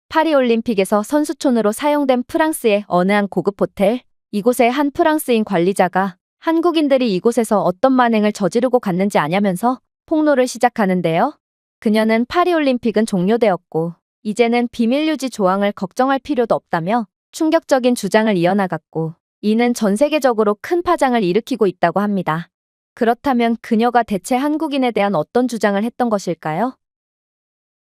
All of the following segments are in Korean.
파리올림픽에서 선수촌으로 사용된 프랑스의 어느 한 고급 호텔. 이곳의 한 프랑스인 관리자가 한국인들이 이곳에서 어떤 만행을 저지르고 갔는지 아냐면서 폭로를 시작하는데요. 그녀는 파리올림픽은 종료되었고 이제는 비밀 유지 조항을 걱정할 필요도 없다며 충격적인 주장을 이어나갔고, 이는 전 세계적으로 큰 파장을 일으키고 있다고 합니다. 그렇다면 그녀가 대체 한국인에 대한 어떤 주장을 했던 것일까요?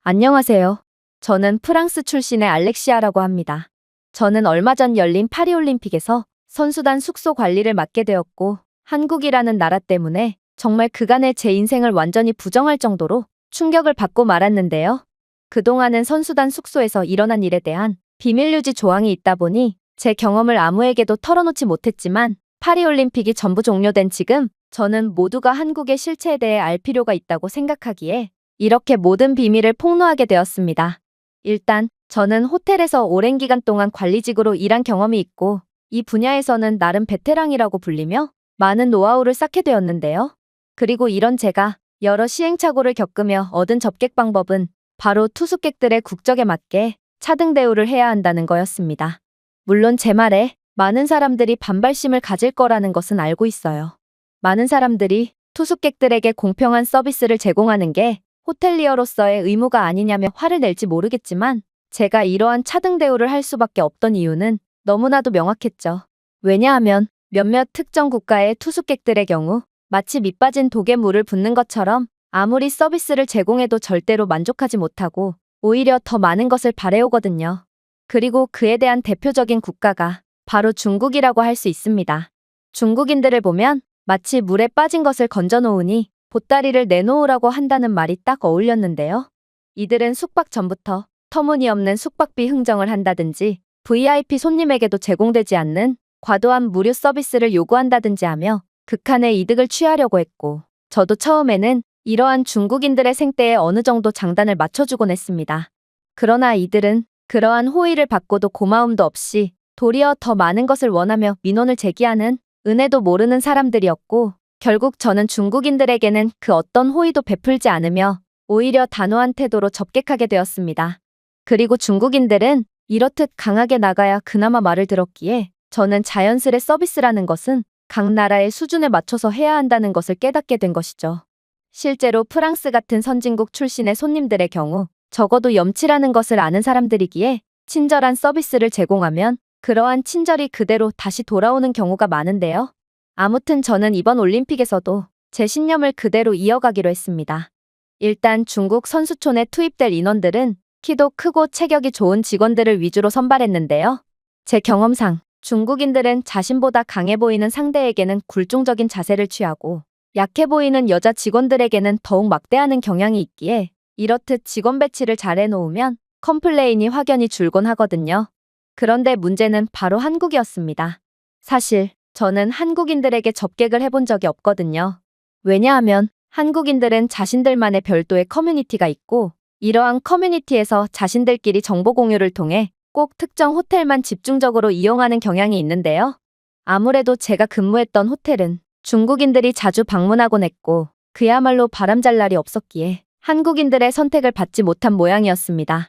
안녕하세요. 저는 프랑스 출신의 알렉시아라고 합니다. 저는 얼마 전 열린 파리올림픽에서 선수단 숙소 관리를 맡게 되었고, 한국이라는 나라 때문에 정말 그간의 제 인생을 완전히 부정할 정도로 충격을 받고 말았는데요. 그동안은 선수단 숙소에서 일어난 일에 대한 비밀 유지 조항이 있다 보니 제 경험을 아무에게도 털어놓지 못했지만, 파리올림픽이 전부 종료된 지금 저는 모두가 한국의 실체에 대해 알 필요가 있다고 생각하기에 이렇게 모든 비밀을 폭로하게 되었습니다. 일단 저는 호텔에서 오랜 기간 동안 관리직으로 일한 경험이 있고, 이 분야에서는 나름 베테랑이라고 불리며 많은 노하우를 쌓게 되었는데요. 그리고 이런 제가 여러 시행착오를 겪으며 얻은 접객 방법은 바로 투숙객들의 국적에 맞게 차등 대우를 해야 한다는 거였습니다. 물론 제 말에 많은 사람들이 반발심을 가질 거라는 것은 알고 있어요. 많은 사람들이 투숙객들에게 공평한 서비스를 제공하는 게 호텔리어로서의 의무가 아니냐며 화를 낼지 모르겠지만, 제가 이러한 차등 대우를 할 수밖에 없던 이유는 너무나도 명확했죠. 왜냐하면 몇몇 특정 국가의 투숙객들의 경우 마치 밑빠진 독에 물을 붓는 것처럼 아무리 서비스를 제공해도 절대로 만족하지 못하고 오히려 더 많은 것을 바래오거든요. 그리고 그에 대한 대표적인 국가가 바로 중국이라고 할 수 있습니다. 중국인들을 보면 마치 물에 빠진 것을 건져 놓으니 보따리를 내놓으라고 한다는 말이 딱 어울렸는데요. 이들은 숙박 전부터 터무니없는 숙박비 흥정을 한다든지 VIP 손님에게도 제공되지 않는 과도한 무료 서비스를 요구한다든지 하며 극한의 이득을 취하려고 했고, 저도 처음에는 이러한 중국인들의 생떼에 어느 정도 장단을 맞춰주곤 했습니다. 그러나 이들은 그러한 호의를 받고도 고마움도 없이 도리어 더 많은 것을 원하며 민원을 제기하는 은혜도 모르는 사람들이었고, 결국 저는 중국인들에게는 그 어떤 호의도 베풀지 않으며 오히려 단호한 태도로 접객하게 되었습니다. 그리고 중국인들은 이렇듯 강하게 나가야 그나마 말을 들었기에 저는 자연스레 서비스라는 것은 각 나라의 수준에 맞춰서 해야 한다는 것을 깨닫게 된 것이죠. 실제로 프랑스 같은 선진국 출신의 손님들의 경우 적어도 염치라는 것을 아는 사람들이기에 친절한 서비스를 제공하면 그러한 친절이 그대로 다시 돌아오는 경우가 많은데요. 아무튼 저는 이번 올림픽에서도 제 신념을 그대로 이어가기로 했습니다. 일단 중국 선수촌에 투입될 인원들은 키도 크고 체격이 좋은 직원들을 위주로 선발했는데요. 제 경험상 중국인들은 자신보다 강해 보이는 상대에게는 굴종적인 자세를 취하고 약해 보이는 여자 직원들에게는 더욱 막대하는 경향이 있기에 이렇듯 직원 배치를 잘 해놓으면 컴플레인이 확연히 줄곤 하거든요. 그런데 문제는 바로 한국이었습니다. 사실 저는 한국인들에게 접객을 해본 적이 없거든요. 왜냐하면 한국인들은 자신들만의 별도의 커뮤니티가 있고, 이러한 커뮤니티에서 자신들끼리 정보 공유를 통해 꼭 특정 호텔만 집중적으로 이용하는 경향이 있는데요. 아무래도 제가 근무했던 호텔은 중국인들이 자주 방문하곤 했고, 그야말로 바람잘 날이 없었기에 한국인들의 선택을 받지 못한 모양이었습니다.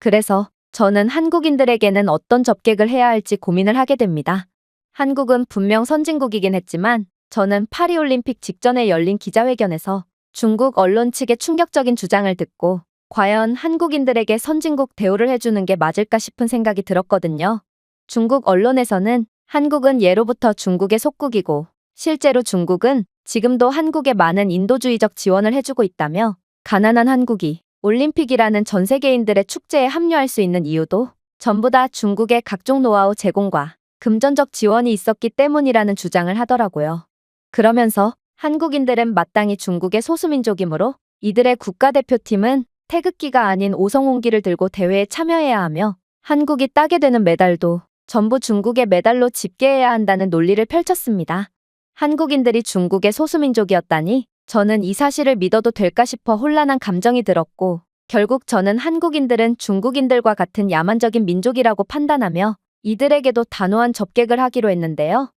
그래서 저는 한국인들에게는 어떤 접객을 해야 할지 고민을 하게 됩니다. 한국은 분명 선진국이긴 했지만 저는 파리올림픽 직전에 열린 기자회견에서 중국 언론 측의 충격적인 주장을 듣고 과연 한국인들에게 선진국 대우를 해주는 게 맞을까 싶은 생각이 들었거든요. 중국 언론에서는 한국은 예로부터 중국의 속국이고 실제로 중국은 지금도 한국에 많은 인도주의적 지원을 해주고 있다며, 가난한 한국이 올림픽이라는 전 세계인들의 축제에 합류할 수 있는 이유도 전부 다 중국의 각종 노하우 제공과 금전적 지원이 있었기 때문이라는 주장을 하더라고요. 그러면서 한국인들은 마땅히 중국의 소수민족이므로 이들의 국가대표팀은 태극기가 아닌 오성홍기를 들고 대회에 참여해야 하며 한국이 따게 되는 메달도 전부 중국의 메달로 집계해야 한다는 논리를 펼쳤습니다. 한국인들이 중국의 소수민족이었다니 저는 이 사실을 믿어도 될까 싶어 혼란한 감정이 들었고, 결국 저는 한국인들은 중국인들과 같은 야만적인 민족이라고 판단하며 이들에게도 단호한 접객을 하기로 했는데요.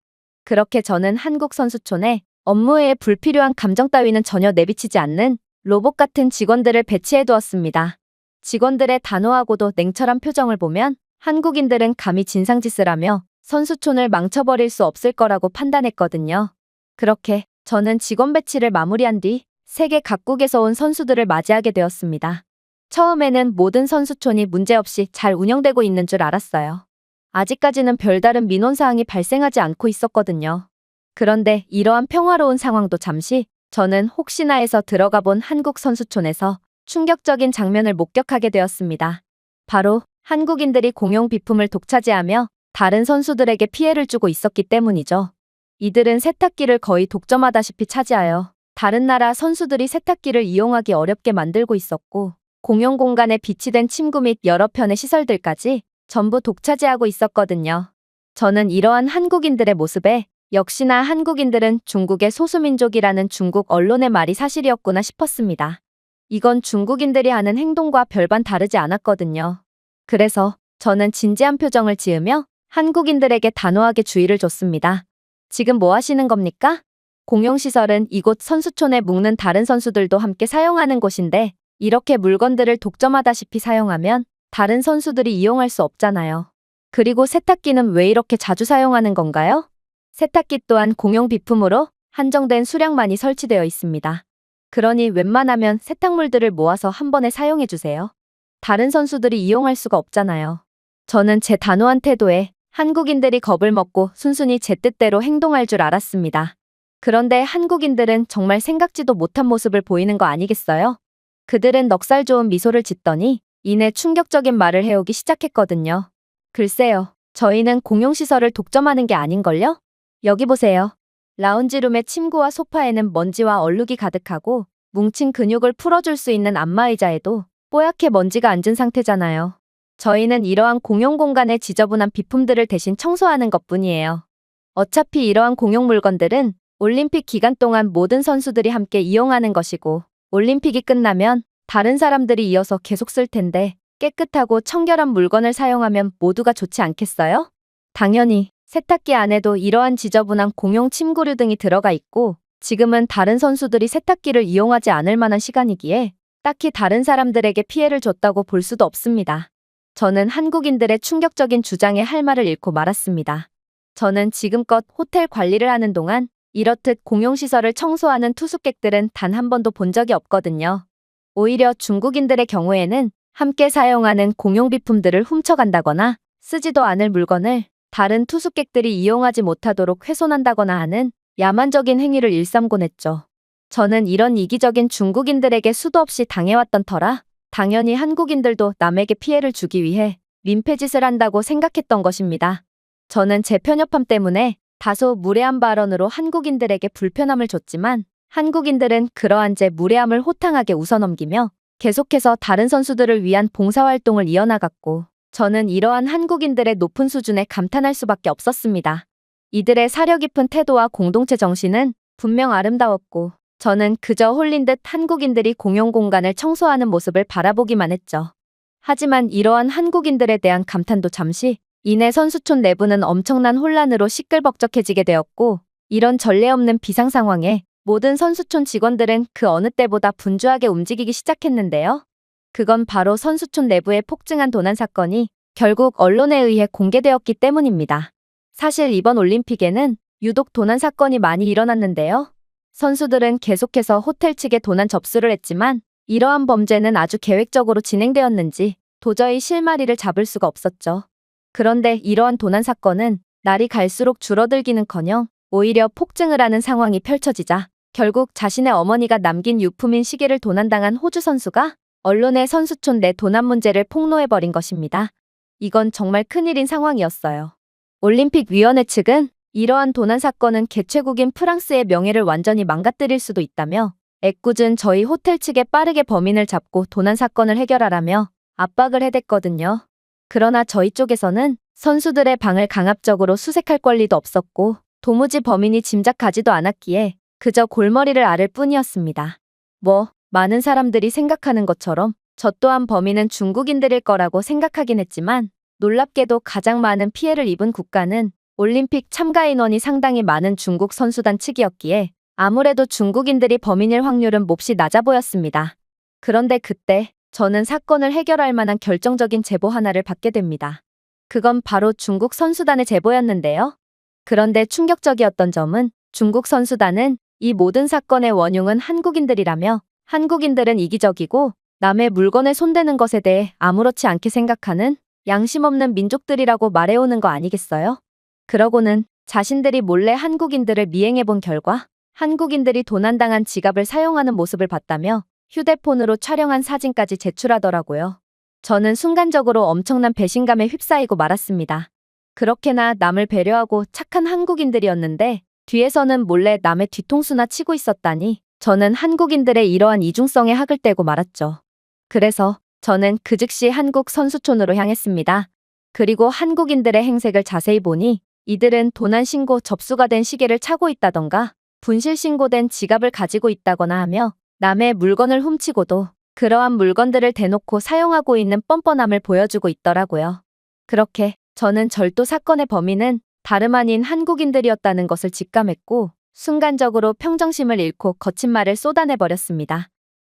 그렇게 저는 한국 선수촌에 업무에 불필요한 감정 따위는 전혀 내비치지 않는 로봇 같은 직원들을 배치해두었습니다. 직원들의 단호하고도 냉철한 표정을 보면 한국인들은 감히 진상짓을 하며 선수촌을 망쳐버릴 수 없을 거라고 판단했거든요. 그렇게 저는 직원 배치를 마무리한 뒤 세계 각국에서 온 선수들을 맞이하게 되었습니다. 처음에는 모든 선수촌이 문제없이 잘 운영되고 있는 줄 알았어요. 아직까지는 별다른 민원사항이 발생하지 않고 있었거든요. 그런데 이러한 평화로운 상황도 잠시 저는 혹시나 해서 들어가 본 한국 선수촌에서 충격적인 장면을 목격하게 되었습니다. 바로 한국인들이 공용 비품을 독차지하며 다른 선수들에게 피해를 주고 있었기 때문이죠. 이들은 세탁기를 거의 독점하다시피 차지하여 다른 나라 선수들이 세탁기를 이용하기 어렵게 만들고 있었고, 공용 공간에 비치된 침구 및 여러 편의 시설들까지 전부 독차지하고 있었거든요. 저는 이러한 한국인들의 모습에 역시나 한국인들은 중국의 소수민족이라는 중국 언론의 말이 사실이었구나 싶었습니다. 이건 중국인들이 하는 행동과 별반 다르지 않았거든요. 그래서 저는 진지한 표정을 지으며 한국인들에게 단호하게 주의를 줬습니다. 지금 뭐 하시는 겁니까? 공용시설은 이곳 선수촌에 묵는 다른 선수들도 함께 사용하는 곳인데 이렇게 물건들을 독점하다시피 사용하면 다른 선수들이 이용할 수 없잖아요. 그리고 세탁기는 왜 이렇게 자주 사용하는 건가요? 세탁기 또한 공용 비품으로 한정된 수량만이 설치되어 있습니다. 그러니 웬만하면 세탁물들을 모아서 한 번에 사용해 주세요. 다른 선수들이 이용할 수가 없잖아요. 저는 제 단호한 태도에 한국인들이 겁을 먹고 순순히 제 뜻대로 행동할 줄 알았습니다. 그런데 한국인들은 정말 생각지도 못한 모습을 보이는 거 아니겠어요? 그들은 넉살 좋은 미소를 짓더니 이내 충격적인 말을 해오기 시작했거든요. 글쎄요, 저희는 공용시설을 독점하는 게 아닌걸요? 여기 보세요. 라운지룸의 침구와 소파에는 먼지와 얼룩이 가득하고 뭉친 근육을 풀어줄 수 있는 안마의자에도 뽀얗게 먼지가 앉은 상태잖아요. 저희는 이러한 공용 공간의 지저분한 비품들을 대신 청소하는 것뿐이에요. 어차피 이러한 공용 물건들은 올림픽 기간 동안 모든 선수들이 함께 이용하는 것이고 올림픽이 끝나면 다른 사람들이 이어서 계속 쓸 텐데 깨끗하고 청결한 물건을 사용하면 모두가 좋지 않겠어요? 당연히 세탁기 안에도 이러한 지저분한 공용 침구류 등이 들어가 있고 지금은 다른 선수들이 세탁기를 이용하지 않을 만한 시간이기에 딱히 다른 사람들에게 피해를 줬다고 볼 수도 없습니다. 저는 한국인들의 충격적인 주장에 할 말을 잃고 말았습니다. 저는 지금껏 호텔 관리를 하는 동안 이렇듯 공용시설을 청소하는 투숙객들은 단 한 번도 본 적이 없거든요. 오히려 중국인들의 경우에는 함께 사용하는 공용비품들을 훔쳐간다거나 쓰지도 않을 물건을 다른 투숙객들이 이용하지 못하도록 훼손한다거나 하는 야만적인 행위를 일삼곤 했죠. 저는 이런 이기적인 중국인들에게 수도 없이 당해왔던 터라 당연히 한국인들도 남에게 피해를 주기 위해 민폐짓을 한다고 생각했던 것입니다. 저는 제 편협함 때문에 다소 무례한 발언으로 한국인들에게 불편함을 줬지만 한국인들은 그러한 제 무례함을 호탕하게 웃어넘기며 계속해서 다른 선수들을 위한 봉사활동을 이어나갔고 저는 이러한 한국인들의 높은 수준에 감탄할 수밖에 없었습니다. 이들의 사려 깊은 태도와 공동체 정신은 분명 아름다웠고 저는 그저 홀린 듯 한국인들이 공용 공간을 청소하는 모습을 바라보기만 했죠. 하지만 이러한 한국인들에 대한 감탄도 잠시 이내 선수촌 내부는 엄청난 혼란으로 시끌벅적해지게 되었고 이런 전례 없는 비상 상황에 모든 선수촌 직원들은 그 어느 때보다 분주하게 움직이기 시작했는데요. 그건 바로 선수촌 내부의 폭증한 도난 사건이 결국 언론에 의해 공개되었기 때문입니다. 사실 이번 올림픽에는 유독 도난 사건이 많이 일어났는데요. 선수들은 계속해서 호텔 측에 도난 접수를 했지만 이러한 범죄는 아주 계획적으로 진행되었는지 도저히 실마리를 잡을 수가 없었죠. 그런데 이러한 도난 사건은 날이 갈수록 줄어들기는커녕 오히려 폭증을 하는 상황이 펼쳐지자 결국 자신의 어머니가 남긴 유품인 시계를 도난당한 호주 선수가 언론에 선수촌 내 도난 문제를 폭로해버린 것입니다. 이건 정말 큰일인 상황이었어요. 올림픽위원회 측은 이러한 도난 사건은 개최국인 프랑스의 명예를 완전히 망가뜨릴 수도 있다며 애꿎은 저희 호텔 측에 빠르게 범인을 잡고 도난 사건을 해결하라며 압박을 해댔거든요. 그러나 저희 쪽에서는 선수들의 방을 강압적으로 수색할 권리도 없었고 도무지 범인이 짐작하지도 않았기에 그저 골머리를 앓을 뿐이었습니다. 많은 사람들이 생각하는 것처럼 저 또한 범인은 중국인들일 거라고 생각하긴 했지만 놀랍게도 가장 많은 피해를 입은 국가는 올림픽 참가 인원이 상당히 많은 중국 선수단 측이었기에 아무래도 중국인들이 범인일 확률은 몹시 낮아 보였습니다. 그런데 그때 저는 사건을 해결할 만한 결정적인 제보 하나를 받게 됩니다. 그건 바로 중국 선수단의 제보였는데요. 그런데 충격적이었던 점은 중국 선수단은 이 모든 사건의 원흉은 한국인들이라며 한국인들은 이기적이고 남의 물건에 손대는 것에 대해 아무렇지 않게 생각하는 양심 없는 민족들이라고 말해오는 거 아니겠어요? 그러고는 자신들이 몰래 한국인들을 미행해 본 결과 한국인들이 도난당한 지갑을 사용하는 모습을 봤다며 휴대폰으로 촬영한 사진까지 제출하더라고요. 저는 순간적으로 엄청난 배신감에 휩싸이고 말았습니다. 그렇게나 남을 배려하고 착한 한국인들이었는데 뒤에서는 몰래 남의 뒤통수나 치고 있었다니 저는 한국인들의 이러한 이중성에 학을 떼고 말았죠. 그래서 저는 그 즉시 한국 선수촌으로 향했습니다. 그리고 한국인들의 행색을 자세히 보니 이들은 도난 신고 접수가 된 시계를 차고 있다던가 분실 신고된 지갑을 가지고 있다거나 하며 남의 물건을 훔치고도 그러한 물건들을 대놓고 사용하고 있는 뻔뻔함을 보여주고 있더라고요. 그렇게 저는 절도 사건의 범인은 다름 아닌 한국인들이었다는 것을 직감했고 순간적으로 평정심을 잃고 거친 말을 쏟아내버렸습니다.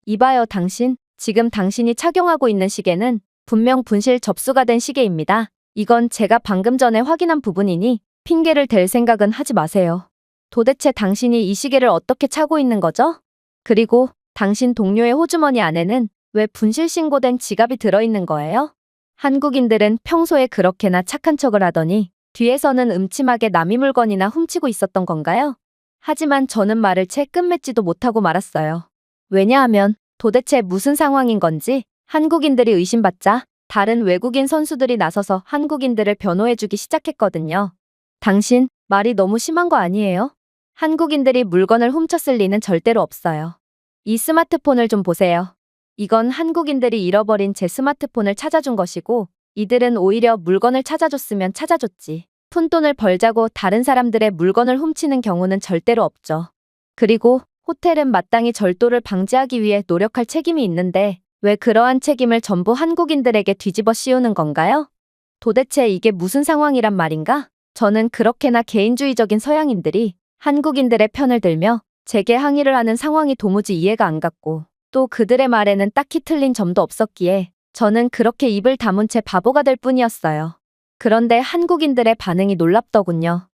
이봐요 당신, 지금 당신이 착용하고 있는 시계는 분명 분실 접수가 된 시계입니다. 이건 제가 방금 전에 확인한 부분이니 핑계를 댈 생각은 하지 마세요. 도대체 당신이 이 시계를 어떻게 차고 있는 거죠? 그리고 당신 동료의 호주머니 안에는 왜 분실 신고된 지갑이 들어있는 거예요? 한국인들은 평소에 그렇게나 착한 척을 하더니 뒤에서는 음침하게 남의 물건이나 훔치고 있었던 건가요? 하지만 저는 말을 채 끝맺지도 못하고 말았어요. 왜냐하면 도대체 무슨 상황인 건지 한국인들이 의심받자 다른 외국인 선수들이 나서서 한국인들을 변호해주기 시작했거든요. 당신, 말이 너무 심한 거 아니에요? 한국인들이 물건을 훔쳤을 리는 절대로 없어요. 이 스마트폰을 좀 보세요. 이건 한국인들이 잃어버린 제 스마트폰을 찾아준 것이고 이들은 오히려 물건을 찾아줬으면 찾아줬지. 푼돈을 벌자고 다른 사람들의 물건을 훔치는 경우는 절대로 없죠. 그리고 호텔은 마땅히 절도를 방지하기 위해 노력할 책임이 있는데 왜 그러한 책임을 전부 한국인들에게 뒤집어 씌우는 건가요? 도대체 이게 무슨 상황이란 말인가? 저는 그렇게나 개인주의적인 서양인들이 한국인들의 편을 들며 제게 항의를 하는 상황이 도무지 이해가 안 갔고 또 그들의 말에는 딱히 틀린 점도 없었기에 저는 그렇게 입을 다문 채 바보가 될 뿐이었어요. 그런데 한국인들의 반응이 놀랍더군요.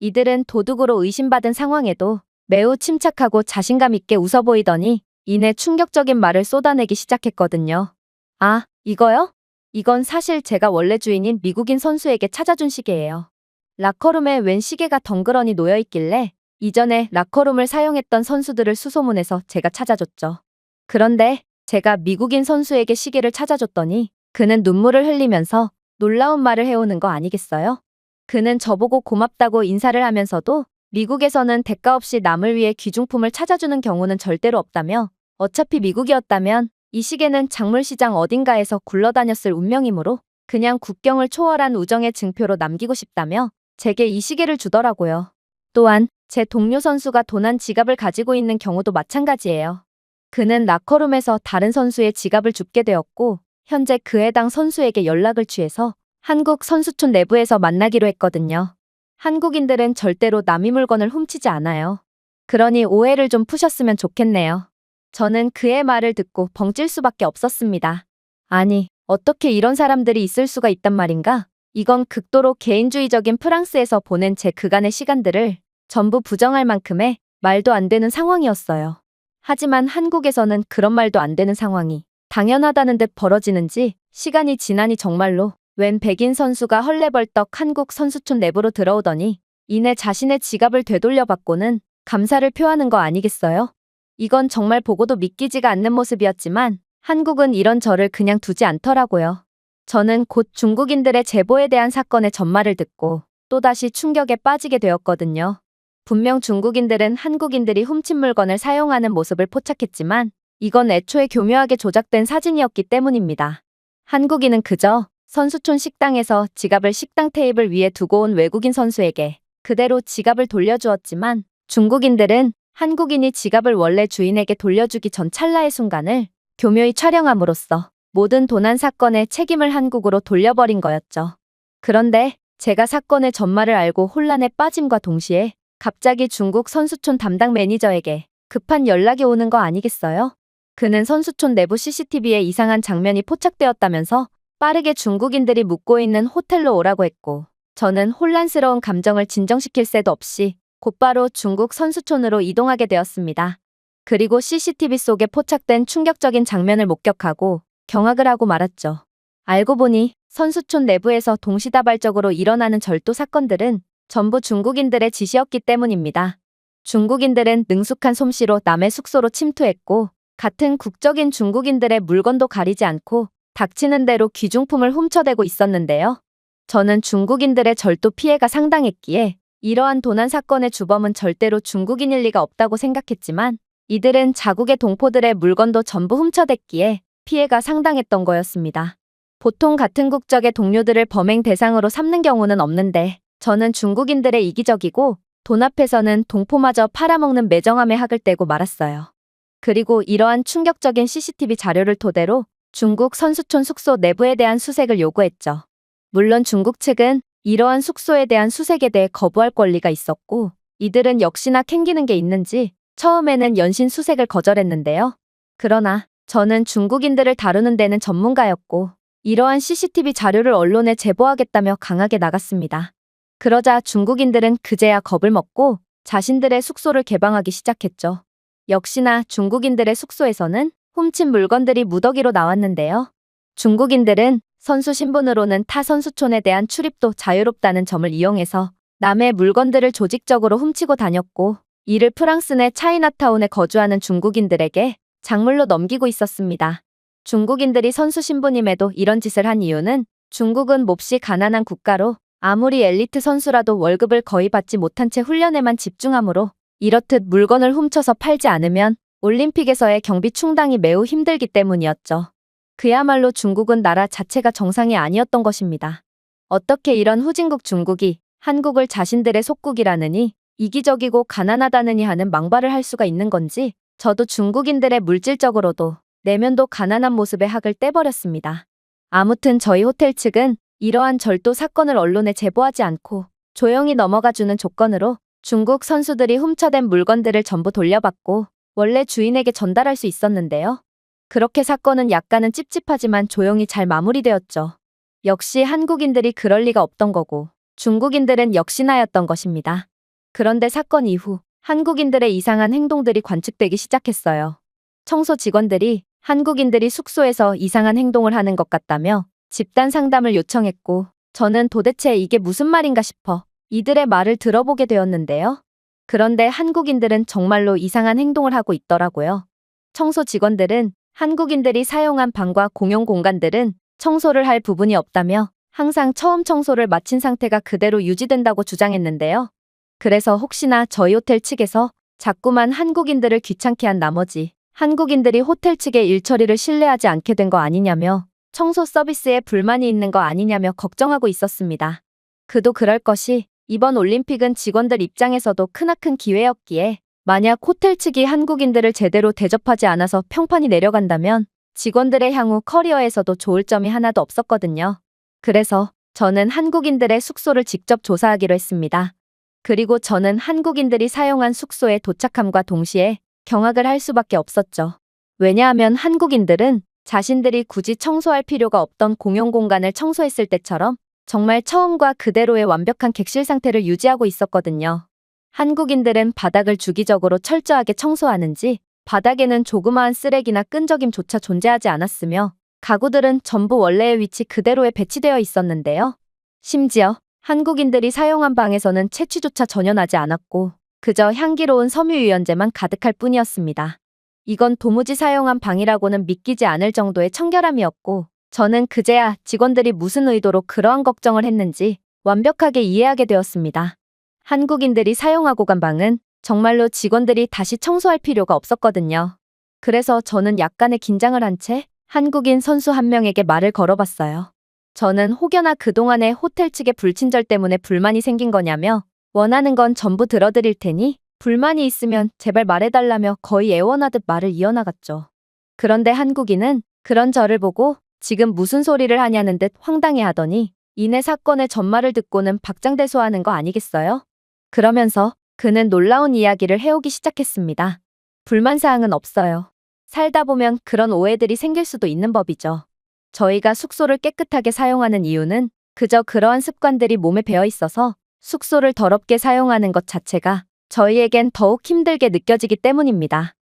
이들은 도둑으로 의심받은 상황에도 매우 침착하고 자신감 있게 웃어 보이더니 이내 충격적인 말을 쏟아내기 시작했거든요. 아, 이거요? 이건 사실 제가 원래 주인인 미국인 선수에게 찾아준 시계예요. 라커룸에 웬 시계가 덩그러니 놓여 있길래 이전에 라커룸을 사용했던 선수들을 수소문해서 제가 찾아줬죠. 그런데 제가 미국인 선수에게 시계를 찾아줬더니 그는 눈물을 흘리면서 놀라운 말을 해오는 거 아니겠어요? 그는 저보고 고맙다고 인사를 하면서도 미국에서는 대가 없이 남을 위해 귀중품을 찾아주는 경우는 절대로 없다며 어차피 미국이었다면 이 시계는 작물시장 어딘가에서 굴러다녔을 운명이므로 그냥 국경을 초월한 우정의 증표로 남기고 싶다며 제게 이 시계를 주더라고요. 또한 제 동료 선수가 도난 지갑을 가지고 있는 경우도 마찬가지예요. 그는 라커룸에서 다른 선수의 지갑을 줍게 되었고 현재 그 해당 선수에게 연락을 취해서 한국 선수촌 내부에서 만나기로 했거든요. 한국인들은 절대로 남의 물건을 훔치지 않아요. 그러니 오해를 좀 푸셨으면 좋겠네요. 저는 그의 말을 듣고 벙찔 수밖에 없었습니다. 아니, 어떻게 이런 사람들이 있을 수가 있단 말인가? 이건 극도로 개인주의적인 프랑스에서 보낸 제 그간의 시간들을 전부 부정할 만큼의 말도 안 되는 상황이었어요. 하지만 한국에서는 그런 말도 안 되는 상황이 당연하다는 듯 벌어지는지 시간이 지나니 정말로 웬 백인 선수가 헐레벌떡 한국 선수촌 내부로 들어오더니 이내 자신의 지갑을 되돌려받고는 감사를 표하는 거 아니겠어요? 이건 정말 보고도 믿기지가 않는 모습이었지만 한국은 이런 저를 그냥 두지 않더라고요. 저는 곧 중국인들의 제보에 대한 사건의 전말을 듣고 또다시 충격에 빠지게 되었거든요. 분명 중국인들은 한국인들이 훔친 물건을 사용하는 모습을 포착했지만 이건 애초에 교묘하게 조작된 사진이었기 때문입니다. 한국인은 그저 선수촌 식당에서 지갑을 식당 테이블 위에 두고 온 외국인 선수에게 그대로 지갑을 돌려주었지만 중국인들은 한국인이 지갑을 원래 주인에게 돌려주기 전 찰나의 순간을 교묘히 촬영함으로써 모든 도난 사건의 책임을 한국으로 돌려버린 거였죠. 그런데 제가 사건의 전말을 알고 혼란에 빠짐과 동시에 갑자기 중국 선수촌 담당 매니저에게 급한 연락이 오는 거 아니겠어요? 그는 선수촌 내부 CCTV에 이상한 장면이 포착되었다면서 빠르게 중국인들이 묵고 있는 호텔로 오라고 했고, 저는 혼란스러운 감정을 진정시킬 새도 없이 곧바로 중국 선수촌으로 이동하게 되었습니다. 그리고 CCTV 속에 포착된 충격적인 장면을 목격하고 경악을 하고 말았죠. 알고 보니 선수촌 내부에서 동시다발적으로 일어나는 절도 사건들은 전부 중국인들의 지시였기 때문입니다. 중국인들은 능숙한 솜씨로 남의 숙소로 침투했고, 같은 국적인 중국인들의 물건도 가리지 않고 닥치는 대로 귀중품을 훔쳐대고 있었는데요. 저는 중국인들의 절도 피해가 상당했기에 이러한 도난 사건의 주범은 절대로 중국인일 리가 없다고 생각했지만, 이들은 자국의 동포들의 물건도 전부 훔쳐댔기에 피해가 상당했던 거였습니다. 보통 같은 국적의 동료들을 범행 대상으로 삼는 경우는 없는데, 저는 중국인들의 이기적이고 돈 앞에서는 동포마저 팔아먹는 매정함에 학을 떼고 말았어요. 그리고 이러한 충격적인 CCTV 자료를 토대로 중국 선수촌 숙소 내부에 대한 수색을 요구했죠. 물론 중국 측은 이러한 숙소에 대한 수색에 대해 거부할 권리가 있었고, 이들은 역시나 캥기는 게 있는지 처음에는 연신 수색을 거절했는데요. 그러나 저는 중국인들을 다루는 데는 전문가였고, 이러한 CCTV 자료를 언론에 제보하겠다며 강하게 나갔습니다. 그러자 중국인들은 그제야 겁을 먹고 자신들의 숙소를 개방하기 시작했죠. 역시나 중국인들의 숙소에서는 훔친 물건들이 무더기로 나왔는데요. 중국인들은 선수 신분으로는 타 선수촌에 대한 출입도 자유롭다는 점을 이용해서 남의 물건들을 조직적으로 훔치고 다녔고, 이를 프랑스 내 차이나타운에 거주하는 중국인들에게 작물로 넘기고 있었습니다. 중국인들이 선수 신분임에도 이런 짓을 한 이유는 중국은 몹시 가난한 국가로 아무리 엘리트 선수라도 월급을 거의 받지 못한 채 훈련에만 집중하므로, 이렇듯 물건을 훔쳐서 팔지 않으면 올림픽에서의 경비 충당이 매우 힘들기 때문이었죠. 그야말로 중국은 나라 자체가 정상이 아니었던 것입니다. 어떻게 이런 후진국 중국이 한국을 자신들의 속국이라느니, 이기적이고 가난하다느니 하는 망발을 할 수가 있는 건지, 저도 중국인들의 물질적으로도 내면도 가난한 모습에 학을 떼버렸습니다. 아무튼 저희 호텔 측은 이러한 절도 사건을 언론에 제보하지 않고 조용히 넘어가주는 조건으로 중국 선수들이 훔쳐댄 물건들을 전부 돌려받고 원래 주인에게 전달할 수 있었는데요. 그렇게 사건은 약간은 찝찝하지만 조용히 잘 마무리되었죠. 역시 한국인들이 그럴 리가 없던 거고, 중국인들은 역시나였던 것입니다. 그런데 사건 이후 한국인들의 이상한 행동들이 관측되기 시작했어요. 청소 직원들이 한국인들이 숙소에서 이상한 행동을 하는 것 같다며 집단 상담을 요청했고, 저는 도대체 이게 무슨 말인가 싶어 이들의 말을 들어보게 되었는데요. 그런데 한국인들은 정말로 이상한 행동을 하고 있더라고요. 청소 직원들은 한국인들이 사용한 방과 공용 공간들은 청소를 할 부분이 없다며 항상 처음 청소를 마친 상태가 그대로 유지된다고 주장했는데요. 그래서 혹시나 저희 호텔 측에서 자꾸만 한국인들을 귀찮게 한 나머지 한국인들이 호텔 측의 일처리를 신뢰하지 않게 된 거 아니냐며, 청소 서비스에 불만이 있는 거 아니냐며 걱정하고 있었습니다. 그도 그럴 것이, 이번 올림픽은 직원들 입장에서도 크나큰 기회였기에 만약 호텔 측이 한국인들을 제대로 대접하지 않아서 평판이 내려간다면 직원들의 향후 커리어에서도 좋을 점이 하나도 없었거든요. 그래서 저는 한국인들의 숙소를 직접 조사하기로 했습니다. 그리고 저는 한국인들이 사용한 숙소에 도착함과 동시에 경악을 할 수밖에 없었죠. 왜냐하면 한국인들은 자신들이 굳이 청소할 필요가 없던 공용 공간을 청소했을 때처럼 정말 처음과 그대로의 완벽한 객실 상태를 유지하고 있었거든요. 한국인들은 바닥을 주기적으로 철저하게 청소하는지 바닥에는 조그마한 쓰레기나 끈적임조차 존재하지 않았으며, 가구들은 전부 원래의 위치 그대로에 배치되어 있었는데요. 심지어 한국인들이 사용한 방에서는 채취조차 전혀 나지 않았고 그저 향기로운 섬유유연제만 가득할 뿐이었습니다. 이건 도무지 사용한 방이라고는 믿기지 않을 정도의 청결함이었고, 저는 그제야 직원들이 무슨 의도로 그러한 걱정을 했는지 완벽하게 이해하게 되었습니다. 한국인들이 사용하고 간 방은 정말로 직원들이 다시 청소할 필요가 없었거든요. 그래서 저는 약간의 긴장을 한 채 한국인 선수 한 명에게 말을 걸어봤어요. 저는 혹여나 그동안의 호텔 측의 불친절 때문에 불만이 생긴 거냐며, 원하는 건 전부 들어드릴 테니 불만이 있으면 제발 말해달라며 거의 애원하듯 말을 이어나갔죠. 그런데 한국인은 그런 저를 보고 지금 무슨 소리를 하냐는 듯 황당해하더니 이내 사건의 전말을 듣고는 박장대소하는 거 아니겠어요? 그러면서 그는 놀라운 이야기를 해오기 시작했습니다. 불만사항은 없어요. 살다 보면 그런 오해들이 생길 수도 있는 법이죠. 저희가 숙소를 깨끗하게 사용하는 이유는 그저 그러한 습관들이 몸에 배어 있어서 숙소를 더럽게 사용하는 것 자체가 저희에겐 더욱 힘들게 느껴지기 때문입니다.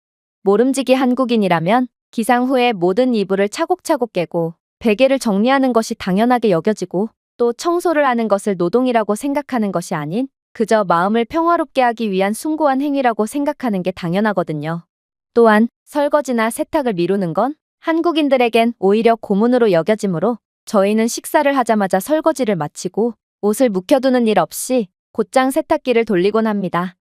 모름지기 한국인이라면 기상 후에 모든 이불을 차곡차곡 깨고 베개를 정리하는 것이 당연하게 여겨지고 또 청소를 하는 것을 노동이라고 생각하는 것이 아닌 그저 마음을 평화롭게 하기 위한 숭고한 행위라고 생각하는 게 당연하거든요. 또한 설거지나 세탁을 미루는 건 한국인들에겐 오히려 고문으로 여겨지므로 저희는 식사를 하자마자 설거지를 마치고 옷을 묵혀두는 일 없이 곧장 세탁기를 돌리곤 합니다.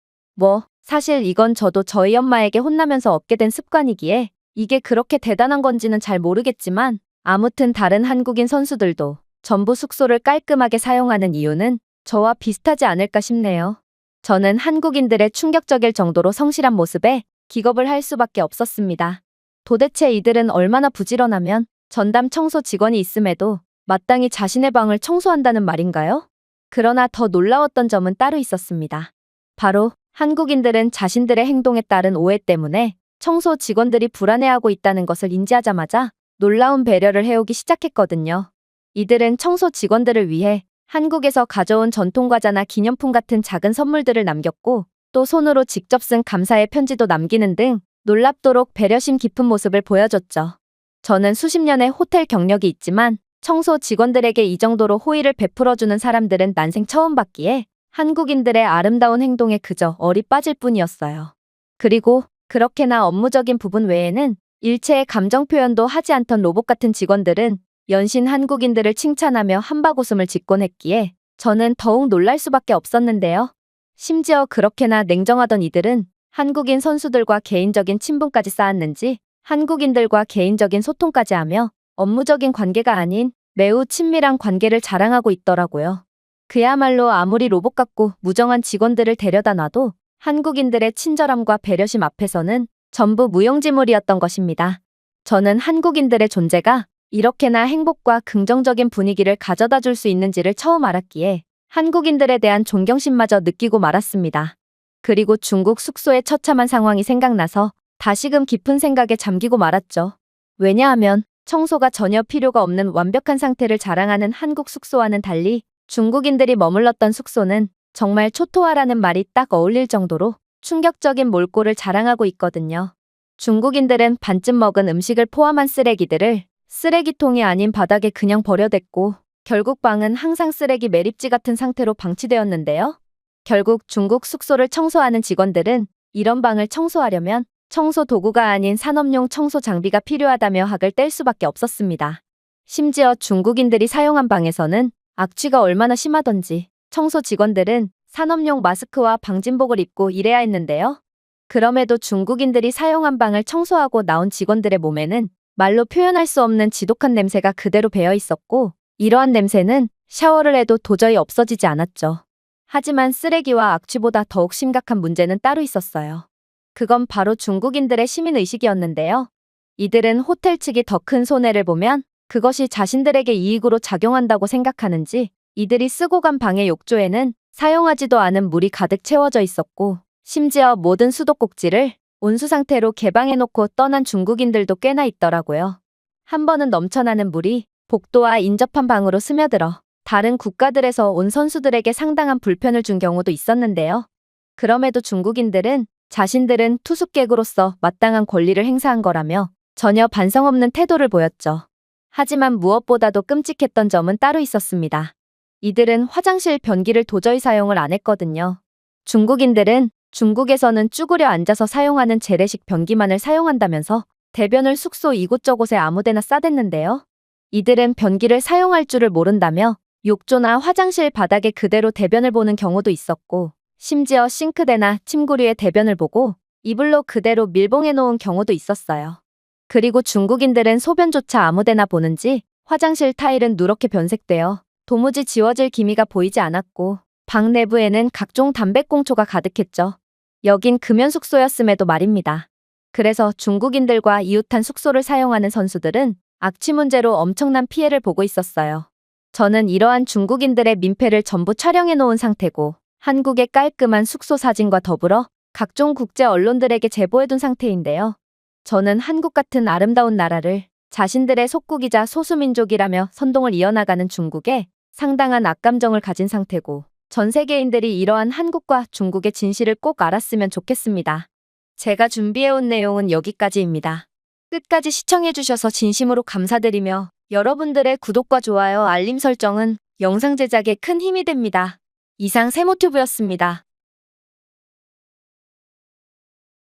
사실 이건 저도 저희 엄마에게 혼나면서 얻게 된 습관이기에 이게 그렇게 대단한 건지는 잘 모르겠지만 아무튼 다른 한국인 선수들도 전부 숙소를 깔끔하게 사용하는 이유는 저와 비슷하지 않을까 싶네요. 저는 한국인들의 충격적일 정도로 성실한 모습에 기겁을 할 수밖에 없었습니다. 도대체 이들은 얼마나 부지런하면 전담 청소 직원이 있음에도 마땅히 자신의 방을 청소한다는 말인가요? 그러나 더 놀라웠던 점은 따로 있었습니다. 바로 한국인들은 자신들의 행동에 따른 오해 때문에 청소 직원들이 불안해하고 있다는 것을 인지하자마자 놀라운 배려를 해오기 시작했거든요. 이들은 청소 직원들을 위해 한국에서 가져온 전통과자나 기념품 같은 작은 선물들을 남겼고 또 손으로 직접 쓴 감사의 편지도 남기는 등 놀랍도록 배려심 깊은 모습을 보여줬죠. 저는 수십 년의 호텔 경력이 있지만 청소 직원들에게 이 정도로 호의를 베풀어주는 사람들은 난생 처음 봤기에 한국인들의 아름다운 행동에 그저 얼이 빠질 뿐이었어요. 그리고 그렇게나 업무적인 부분 외에는 일체의 감정 표현도 하지 않던 로봇 같은 직원들은 연신 한국인들을 칭찬하며 한박웃음을 짓곤 했기에 저는 더욱 놀랄 수밖에 없었는데요. 심지어 그렇게나 냉정하던 이들은 한국인 선수들과 개인적인 친분까지 쌓았는지 한국인들과 개인적인 소통까지 하며 업무적인 관계가 아닌 매우 친밀한 관계를 자랑하고 있더라고요. 그야말로 아무리 로봇 같고 무정한 직원들을 데려다 놔도 한국인들의 친절함과 배려심 앞에서는 전부 무용지물이었던 것입니다. 저는 한국인들의 존재가 이렇게나 행복과 긍정적인 분위기를 가져다 줄 수 있는지를 처음 알았기에 한국인들에 대한 존경심마저 느끼고 말았습니다. 그리고 중국 숙소의 처참한 상황이 생각나서 다시금 깊은 생각에 잠기고 말았죠. 왜냐하면 청소가 전혀 필요가 없는 완벽한 상태를 자랑하는 한국 숙소와는 달리 중국인들이 머물렀던 숙소는 정말 초토화라는 말이 딱 어울릴 정도로 충격적인 몰골을 자랑하고 있거든요. 중국인들은 반쯤 먹은 음식을 포함한 쓰레기들을 쓰레기통이 아닌 바닥에 그냥 버려댔고 결국 방은 항상 쓰레기 매립지 같은 상태로 방치되었는데요. 결국 중국 숙소를 청소하는 직원들은 이런 방을 청소하려면 청소 도구가 아닌 산업용 청소 장비가 필요하다며 학을 뗄 수밖에 없었습니다. 심지어 중국인들이 사용한 방에서는 악취가 얼마나 심하던지 청소 직원들은 산업용 마스크와 방진복을 입고 일해야 했는데요. 그럼에도 중국인들이 사용한 방을 청소하고 나온 직원들의 몸에는 말로 표현할 수 없는 지독한 냄새가 그대로 배어 있었고 이러한 냄새는 샤워를 해도 도저히 없어지지 않았죠. 하지만 쓰레기와 악취보다 더욱 심각한 문제는 따로 있었어요. 그건 바로 중국인들의 시민의식이었는데요. 이들은 호텔 측이 더 큰 손해를 보면 그것이 자신들에게 이익으로 작용한다고 생각하는지 이들이 쓰고 간 방의 욕조에는 사용하지도 않은 물이 가득 채워져 있었고 심지어 모든 수도꼭지를 온수 상태로 개방해놓고 떠난 중국인들도 꽤나 있더라고요. 한 번은 넘쳐나는 물이 복도와 인접한 방으로 스며들어 다른 국가들에서 온 선수들에게 상당한 불편을 준 경우도 있었는데요. 그럼에도 중국인들은 자신들은 투숙객으로서 마땅한 권리를 행사한 거라며 전혀 반성 없는 태도를 보였죠. 하지만 무엇보다도 끔찍했던 점은 따로 있었습니다. 이들은 화장실 변기를 도저히 사용을 안 했거든요. 중국인들은 중국에서는 쭈그려 앉아서 사용하는 재래식 변기만을 사용한다면서 대변을 숙소 이곳저곳에 아무데나 싸댔는데요. 이들은 변기를 사용할 줄을 모른다며 욕조나 화장실 바닥에 그대로 대변을 보는 경우도 있었고 심지어 싱크대나 침구류에 대변을 보고 이불로 그대로 밀봉해 놓은 경우도 있었어요. 그리고 중국인들은 소변조차 아무데나 보는지 화장실 타일은 누렇게 변색되어 도무지 지워질 기미가 보이지 않았고 방 내부에는 각종 담배꽁초가 가득했죠. 여긴 금연 숙소였음에도 말입니다. 그래서 중국인들과 이웃한 숙소를 사용하는 선수들은 악취 문제로 엄청난 피해를 보고 있었어요. 저는 이러한 중국인들의 민폐를 전부 촬영해 놓은 상태고 한국의 깔끔한 숙소 사진과 더불어 각종 국제 언론들에게 제보해둔 상태인데요. 저는 한국 같은 아름다운 나라를 자신들의 속국이자 소수민족이라며 선동을 이어나가는 중국에 상당한 악감정을 가진 상태고 전 세계인들이 이러한 한국과 중국의 진실을 꼭 알았으면 좋겠습니다. 제가 준비해온 내용은 여기까지입니다. 끝까지 시청해주셔서 진심으로 감사드리며 여러분들의 구독과 좋아요, 알림 설정은 영상 제작에 큰 힘이 됩니다. 이상 세모튜브였습니다.